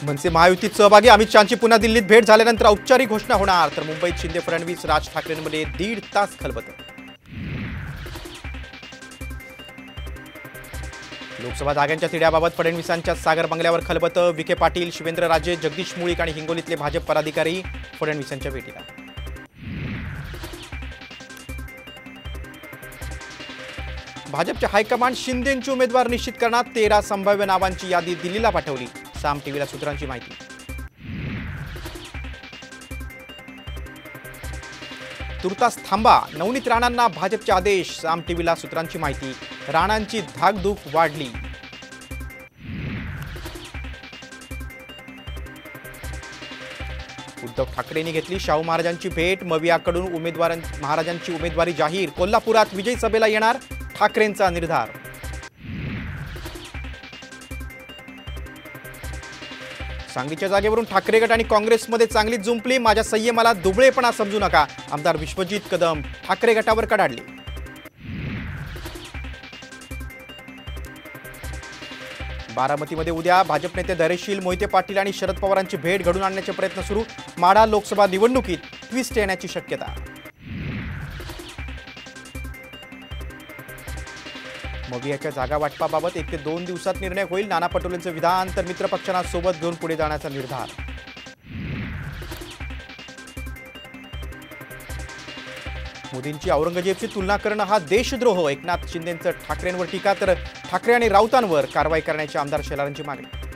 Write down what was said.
मनसे महायुतीत सहभागी अमित शहांची पुन्हा दिल्लीत भेट झाल्यानंतर औपचारिक घोषणा होणार, तर मुंबईत शिंदे फडणवीस राज ठाकरेंमध्ये 1.5 तास खलबतं. लोकसभा जागांच्या तिढ्याबाबत फडणवीसांच्या सागर बंगल्यावर खलबतं. विखे पाटील, शिवेंद्र राजे, जगदीश मुळीक आणि हिंगोलीतले भाजप पदाधिकारी फडणवीसांच्या भेटीला. भाजपच्या हायकमांड शिंदेंचे उमेदवार निश्चित करण्यात 13 संभाव्य नावांची यादी दिल्लीला पाठवली. साम टीव्हीला सूत्रांची माहिती. तुर्तास थांबा, नवनीत राणांना भाजपचे आदेश. साम टीव्हीला सूत्रांची माहिती. राणांची धाकधूक वाढली. उद्धव ठाकरेंनी घेतली शाहू महाराजांची भेट. मवियाकडून महाराजांची उमेदवारी जाहीर. कोल्हापुरात विजयी सभेला येणार ठाकरेंचा निर्धार. सांगलीच्या जागेवरून ठाकरे गट आणि काँग्रेसमध्ये चांगलीच जुंपली. माझ्या संयमाला दुबळेपणा समजू नका, आमदार विश्वजित कदम ठाकरे गटावर कडाडले. बारामतीमध्ये उद्या भाजप नेते धैर्यशील मोहिते पाटील आणि शरद पवारांची भेट घडून आणण्याचे प्रयत्न सुरू. माढा लोकसभा निवडणुकीत ट्विस्ट येण्याची शक्यता. मवियाच्या जागा वाटपाबाबत 1 ते 2 दिवसात निर्णय होईल. नाना पटोलेंचं विधान, तर मित्रपक्षांना सोबत घेऊन पुढे जाण्याचा निर्धार. मोदींची औरंगजेबची तुलना करणं हा देशद्रोह. एकनाथ शिंदेंचं ठाकरेंवर टीका, तर ठाकरे आणि राऊतांवर कारवाई करण्याची आमदार शेलारांची मागणी.